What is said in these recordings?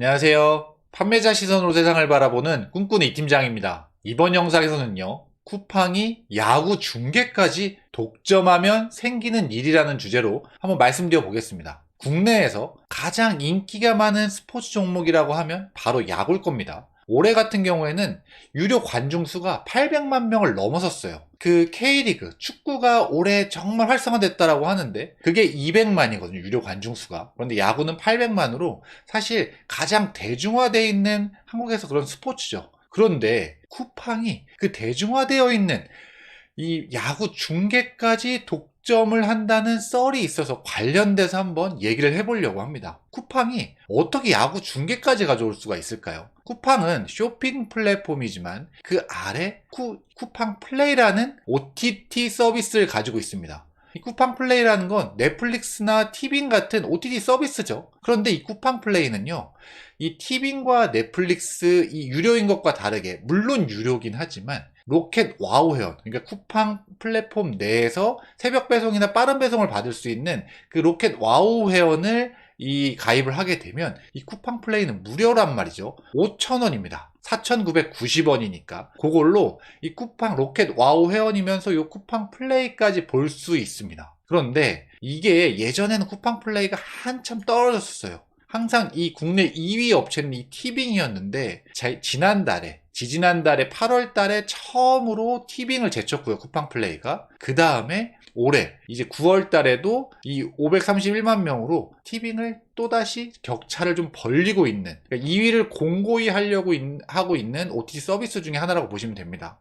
안녕하세요. 판매자 시선으로 세상을 바라보는 꿈꾸는 이 팀장입니다. 이번 영상에서는요, 쿠팡이 야구 중계까지 독점하면 생기는 일이라는 주제로 한번 말씀드려 보겠습니다. 국내에서 가장 인기가 많은 스포츠 종목이라고 하면 바로 야구일 겁니다. 올해 같은 경우에는 유료 관중 수가 800만 명을 넘어섰어요. 그 K리그, 축구가 올해 정말 활성화됐다라고 하는데 그게 200만이거든요, 유료 관중 수가. 그런데 야구는 800만으로 사실 가장 대중화되어 있는 한국에서 그런 스포츠죠. 그런데 쿠팡이 그 대중화되어 있는 이 야구 중계까지 독점을 한다는 썰이 있어서 관련돼서 한번 얘기를 해보려고 합니다. 쿠팡이 어떻게 야구 중계까지 가져올 수가 있을까요? 쿠팡은 쇼핑 플랫폼이지만 그 아래 쿠팡 플레이라는 OTT 서비스를 가지고 있습니다. 이 쿠팡 플레이라는 건 넷플릭스나 티빙 같은 OTT 서비스죠. 그런데 이 쿠팡 플레이는요, 이 티빙과 넷플릭스 이 유료인 것과 다르게, 물론 유료긴 하지만 로켓 와우 회원, 그러니까 쿠팡 플랫폼 내에서 새벽 배송이나 빠른 배송을 받을 수 있는 그 로켓 와우 회원을 가입을 하게 되면 이 쿠팡 플레이는 무료란 말이죠. 5,000원입니다. 4,990원이니까 그걸로 이 쿠팡 로켓 와우 회원이면서 이 쿠팡 플레이까지 볼 수 있습니다. 그런데 이게 예전에는 쿠팡 플레이가 한참 떨어졌었어요. 항상 이 국내 2위 업체는 이 티빙이었는데 지지난달에 8월 달에 처음으로 티빙을 제쳤고요, 쿠팡 플레이가. 그 다음에 올해 이제 9월 달에도 이 531만 명으로 티빙을 또다시 격차를 좀 벌리고 있는, 그러니까 2위를 공고히 하고 있는 OTT 서비스 중에 하나라고 보시면 됩니다.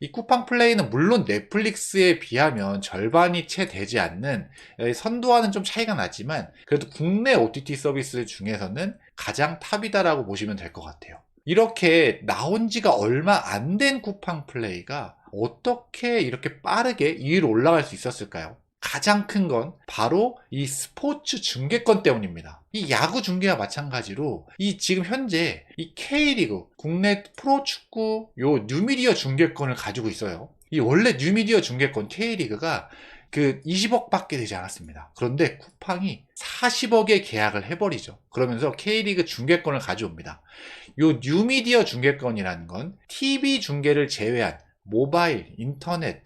이 쿠팡 플레이는 물론 넷플릭스에 비하면 절반이 채 되지 않는, 선두와는 좀 차이가 나지만 그래도 국내 OTT 서비스 중에서는 가장 탑이다라고 보시면 될 것 같아요. 이렇게 나온 지가 얼마 안 된 쿠팡 플레이가 어떻게 이렇게 빠르게 2위로 올라갈 수 있었을까요? 가장 큰 건 바로 이 스포츠 중계권 때문입니다. 이 야구 중계와 마찬가지로 이 지금 현재 이 K리그, 국내 프로축구 요 뉴미디어 중계권을 가지고 있어요. 이 원래 뉴미디어 중계권 K리그가 그 20억 밖에 되지 않았습니다. 그런데 쿠팡이 40억에 계약을 해버리죠. 그러면서 K리그 중계권을 가져옵니다. 요 뉴미디어 중계권이라는 건 TV 중계를 제외한 모바일, 인터넷,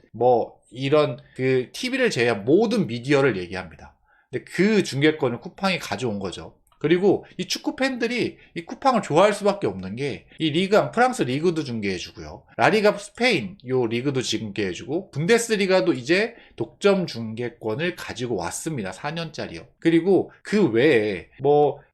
이런 그 TV를 제외한 모든 미디어를 얘기합니다. 근데 그 중계권을 쿠팡이 가져온 거죠. 그리고 이 축구 팬들이 이 쿠팡을 좋아할 수밖에 없는 게, 이 리그, 프랑스 리그도 중계해주고요, 라리가 스페인 요 리그도 중계해주고, 분데스리가도 이제 독점 중계권을 가지고 왔습니다. 4년짜리요. 그리고 그 외에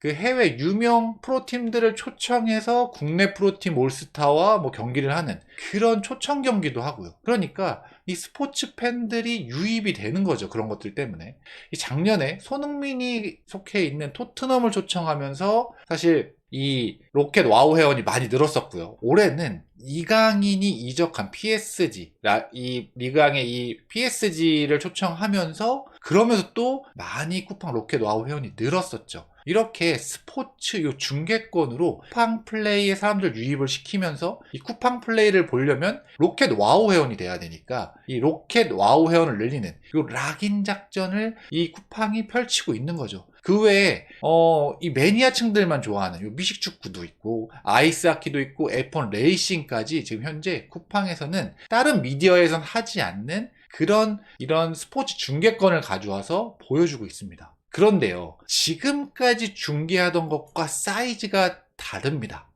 그 해외 유명 프로팀들을 초청해서 국내 프로팀 올스타와 경기를 하는 그런 초청 경기도 하고요. 그러니까 이 스포츠 팬들이 유입이 되는 거죠. 그런 것들 때문에. 작년에 손흥민이 속해 있는 토트넘을 초청하면서 사실 이 로켓 와우 회원이 많이 늘었었고요. 올해는 이강인이 이적한 PSG, 이 리그왕의 이 PSG를 초청하면서, 그러면서 또 많이 쿠팡 로켓 와우 회원이 늘었었죠. 이렇게 스포츠 요 중계권으로 쿠팡 플레이에 사람들 유입을 시키면서, 이 쿠팡 플레이를 보려면 로켓 와우 회원이 돼야 되니까 이 로켓 와우 회원을 늘리는 요 락인 작전을 이 쿠팡이 펼치고 있는 거죠. 그 외에 이 매니아층들만 좋아하는 요 미식축구도 있고 아이스하키도 있고 F1 레이싱까지 지금 현재 쿠팡에서는 다른 미디어에선 하지 않는 이런 스포츠 중계권을 가져와서 보여주고 있습니다. 그런데요, 지금까지 중계하던 것과 사이즈가 다릅니다.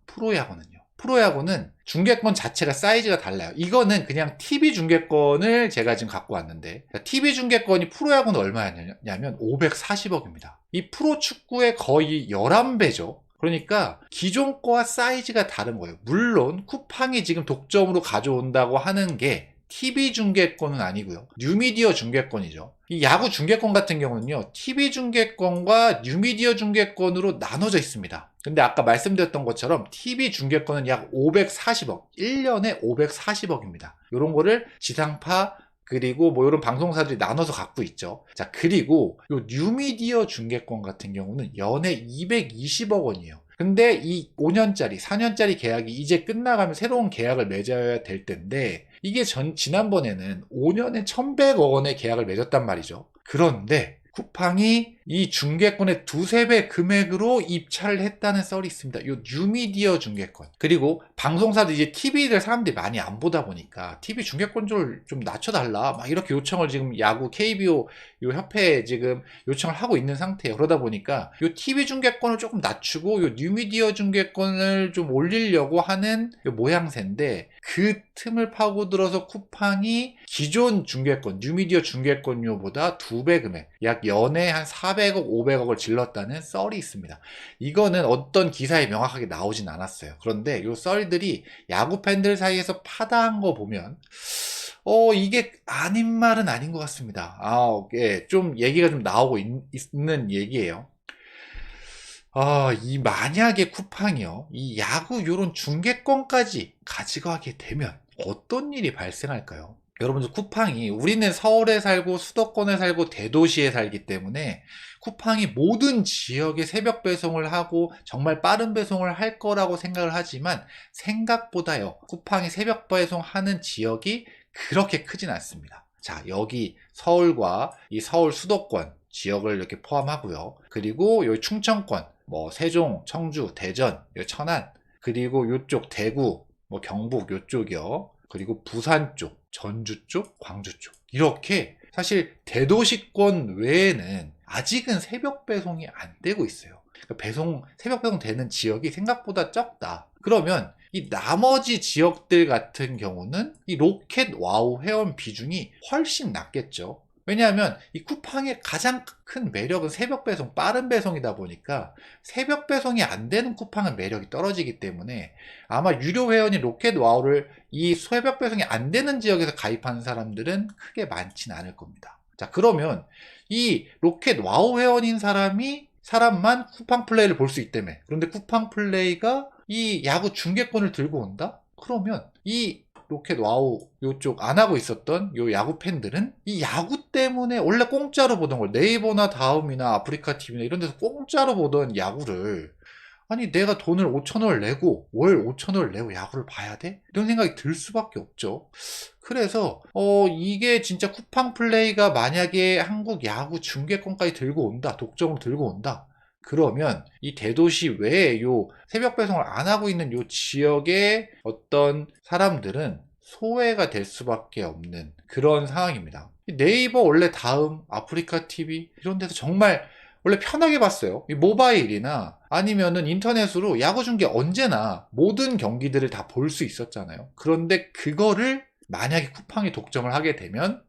프로야구는 중계권 자체가 사이즈가 달라요. 이거는 그냥 TV 중계권을 제가 지금 갖고 왔는데, TV 중계권이 프로야구는 얼마였냐면 540억입니다. 이 프로축구의 거의 11배죠. 그러니까 기존 거와 사이즈가 다른 거예요. 물론 쿠팡이 지금 독점으로 가져온다고 하는 게 TV 중계권은 아니고요, 뉴미디어 중계권이죠. 이 야구 중계권 같은 경우는요, TV 중계권과 뉴미디어 중계권으로 나눠져 있습니다. 근데 아까 말씀드렸던 것처럼 TV 중계권은 약 540억, 1년에 540억입니다. 이런 거를 지상파 그리고 이런 방송사들이 나눠서 갖고 있죠. 자, 그리고 요 뉴미디어 중계권 같은 경우는 연에 220억 원이에요. 근데 이 5년짜리, 4년짜리 계약이 이제 끝나가면 새로운 계약을 맺어야 될 텐데, 이게 지난번에는 5년에 1,100억 원의 계약을 맺었단 말이죠. 그런데 쿠팡이 이 중개권의 두세 배 금액으로 입찰을 했다는 썰이 있습니다. 요 뉴미디어 중개권. 그리고 방송사도 이제 TV를 사람들이 많이 안 보다 보니까 TV 중개권료를 좀 낮춰달라 막 이렇게 요청을 지금 야구 KBO 요 협회에 지금 요청을 하고 있는 상태예요. 그러다 보니까 요 TV 중개권을 조금 낮추고 요 뉴미디어 중개권을 좀 올리려고 하는 요 모양새인데, 그 틈을 파고들어서 쿠팡이 기존 중개권, 뉴미디어 중개권료보다 2배 금액, 약 연에 한 400억, 500억을 질렀다는 썰이 있습니다. 이거는 어떤 기사에 명확하게 나오진 않았어요. 그런데 이 썰들이 야구 팬들 사이에서 파다한 거 보면 이게 아닌 말은 아닌 것 같습니다. 예, 좀 얘기가 좀 나오고 있는 얘기예요. 이 만약에 쿠팡이요, 이 야구 요런 중계권까지 가져가게 되면 어떤 일이 발생할까요? 여러분들, 쿠팡이, 우리는 서울에 살고 수도권에 살고 대도시에 살기 때문에 쿠팡이 모든 지역에 새벽 배송을 하고 정말 빠른 배송을 할 거라고 생각을 하지만, 생각보다요, 쿠팡이 새벽 배송하는 지역이 그렇게 크진 않습니다. 자, 여기 서울과 이 서울 수도권 지역을 이렇게 포함하고요. 그리고 여기 충청권, 뭐 세종, 청주, 대전, 천안, 그리고 요쪽 대구, 뭐 경북 요쪽이요. 그리고 부산 쪽, 전주 쪽, 광주 쪽. 이렇게 사실 대도시권 외에는 아직은 새벽 배송이 안 되고 있어요. 그러니까 새벽 배송 되는 지역이 생각보다 적다. 그러면 이 나머지 지역들 같은 경우는 이 로켓 와우 회원 비중이 훨씬 낮겠죠. 왜냐하면 이 쿠팡의 가장 큰 매력은 새벽 배송, 빠른 배송이다 보니까 새벽 배송이 안 되는 쿠팡은 매력이 떨어지기 때문에 아마 유료 회원이 로켓 와우를 이 새벽 배송이 안 되는 지역에서 가입하는 사람들은 크게 많지는 않을 겁니다. 자, 그러면 이 로켓 와우 회원인 사람만 쿠팡 플레이를 볼 수 있다며. 그런데 쿠팡 플레이가 이 야구 중계권을 들고 온다? 그러면 이 로켓 와우 요쪽 안 하고 있었던 요 야구 팬들은 이 야구 때문에 원래 공짜로 보던 걸, 네이버나 다음이나 아프리카 TV나 이런 데서 공짜로 보던 야구를, 아니 내가 돈을 5천원을 내고 월 5천원을 내고 야구를 봐야 돼? 이런 생각이 들 수밖에 없죠. 그래서 이게 진짜 쿠팡 플레이가 만약에 한국 야구 중계권까지 들고 온다, 독점으로 들고 온다, 그러면 이 대도시 외에 요 새벽 배송을 안 하고 있는 요 지역의 어떤 사람들은 소외가 될 수밖에 없는 그런 상황입니다. 네이버, 원래 다음, 아프리카 TV 이런 데서 정말 원래 편하게 봤어요. 이 모바일이나 아니면은 인터넷으로 야구 중계 언제나 모든 경기들을 다 볼 수 있었잖아요. 그런데 그거를 만약에 쿠팡이 독점을 하게 되면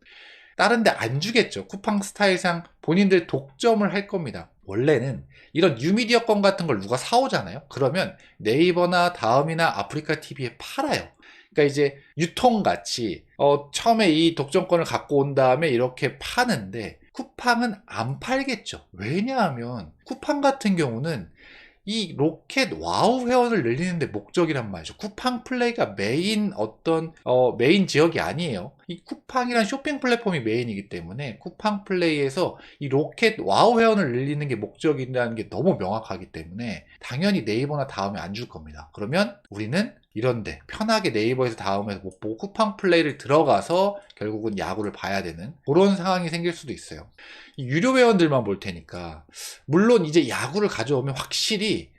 다른 데 안 주겠죠. 쿠팡 스타일상 본인들 독점을 할 겁니다. 원래는 이런 뉴미디어권 같은 걸 누가 사오잖아요. 그러면 네이버나 다음이나 아프리카 TV에 팔아요. 그러니까 이제 유통같이 처음에 이 독점권을 갖고 온 다음에 이렇게 파는데, 쿠팡은 안 팔겠죠. 왜냐하면 쿠팡 같은 경우는 이 로켓 와우 회원을 늘리는데 목적이란 말이죠. 쿠팡 플레이가 메인 지역이 아니에요. 이 쿠팡이란 쇼핑 플랫폼이 메인이기 때문에 쿠팡 플레이에서 이 로켓 와우 회원을 늘리는 게 목적이라는 게 너무 명확하기 때문에 당연히 네이버나 다음에 안 줄 겁니다. 그러면 우리는 이런데 편하게 네이버에서 다음에서 못 보고 쿠팡 플레이를 들어가서 결국은 야구를 봐야 되는 그런 상황이 생길 수도 있어요. 유료 회원들만 볼 테니까, 물론 이제 야구를 가져오면 확실히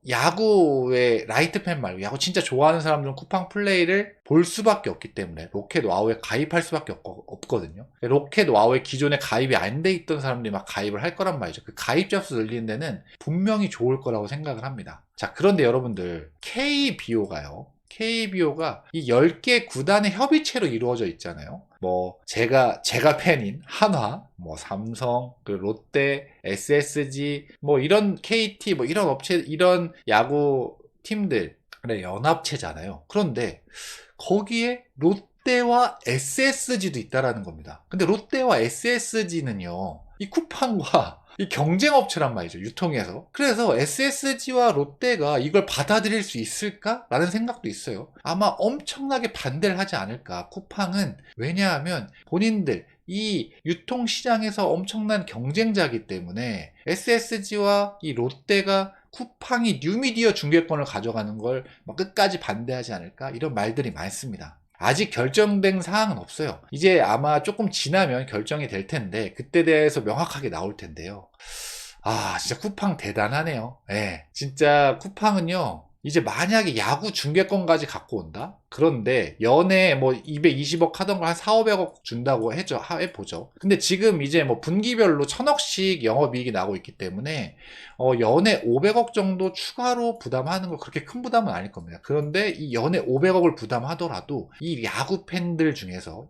야구의 라이트 팬 말고 야구 진짜 좋아하는 사람들은 쿠팡 플레이를 볼 수밖에 없기 때문에 로켓 와우에 가입할 수밖에 없거든요. 로켓 와우에 기존에 가입이 안 돼 있던 사람들이 막 가입을 할 거란 말이죠. 그 가입자 수 늘리는 데는 분명히 좋을 거라고 생각을 합니다. 자, 그런데 여러분들, KBO가요. KBO가 이 10개 구단의 협의체로 이루어져 있잖아요. 뭐 제가 팬인 한화, 뭐 삼성, 그 롯데, SSG, 뭐 이런 KT, 뭐 이런 업체, 이런 야구 팀들의 연합체잖아요. 그런데 거기에 롯데와 SSG도 있다라는 겁니다. 근데 롯데와 SSG는요, 이 쿠팡과 이 경쟁업체란 말이죠, 유통에서. 그래서 SSG와 롯데가 이걸 받아들일 수 있을까? 라는 생각도 있어요. 아마 엄청나게 반대를 하지 않을까. 쿠팡은, 왜냐하면 본인들 이 유통시장에서 엄청난 경쟁자이기 때문에 SSG와 이 롯데가 쿠팡이 뉴미디어 중계권을 가져가는 걸 끝까지 반대하지 않을까, 이런 말들이 많습니다. 아직 결정된 사항은 없어요. 이제 아마 조금 지나면 결정이 될 텐데 그때 대해서 명확하게 나올 텐데요. 아, 진짜 쿠팡 대단하네요. 예. 진짜 쿠팡은요, 이제 만약에 야구 중계권까지 갖고 온다? 그런데 연에 뭐 220억 하던 걸 한 4, 500억 준다고 해보죠. 근데 지금 이제 뭐 분기별로 1000억씩 영업이익이 나고 있기 때문에 연에 500억 정도 추가로 부담하는 거 그렇게 큰 부담은 아닐 겁니다. 그런데 이 연에 500억을 부담하더라도 이 야구 팬들 중에서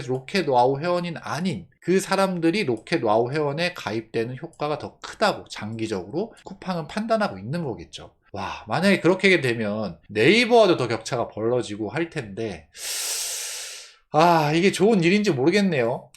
로켓 와우 회원인 아닌 그 사람들이 로켓 와우 회원에 가입되는 효과가 더 크다고 장기적으로 쿠팡은 판단하고 있는 거겠죠. 와, 만약에 그렇게 되면 네이버와도 더 격차가 벌어지고 할 텐데, 아, 이게 좋은 일인지 모르겠네요.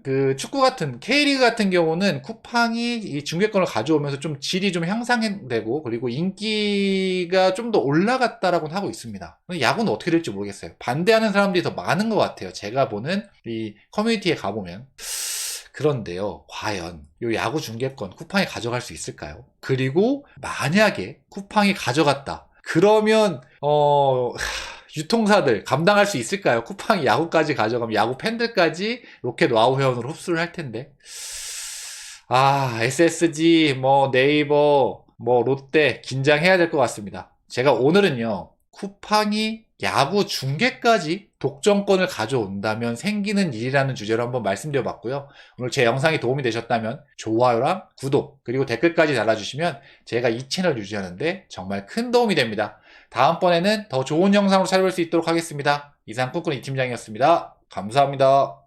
그 축구 같은 K리그 같은 경우는 쿠팡이 이 중계권을 가져오면서 좀 질이 좀 향상되고 그리고 인기가 좀 더 올라갔다라고 하고 있습니다. 야구는 어떻게 될지 모르겠어요. 반대하는 사람들이 더 많은 것 같아요. 제가 보는 이 커뮤니티에 가보면. 그런데요, 과연 이 야구 중계권 쿠팡이 가져갈 수 있을까요? 그리고 만약에 쿠팡이 가져갔다. 그러면 유통사들 감당할 수 있을까요? 쿠팡이 야구까지 가져가면 야구 팬들까지 로켓 와우 회원으로 흡수를 할 텐데. 아, SSG, 뭐 네이버, 뭐 롯데 긴장해야 될 것 같습니다. 제가 오늘은요, 쿠팡이 야구 중계까지 독점권을 가져온다면 생기는 일이라는 주제로 한번 말씀드려봤고요. 오늘 제 영상이 도움이 되셨다면 좋아요랑 구독 그리고 댓글까지 달아주시면 제가 이 채널 유지하는데 정말 큰 도움이 됩니다. 다음번에는 더 좋은 영상으로 찾아뵐 수 있도록 하겠습니다. 이상 꾼꾼이 팀장이었습니다. 감사합니다.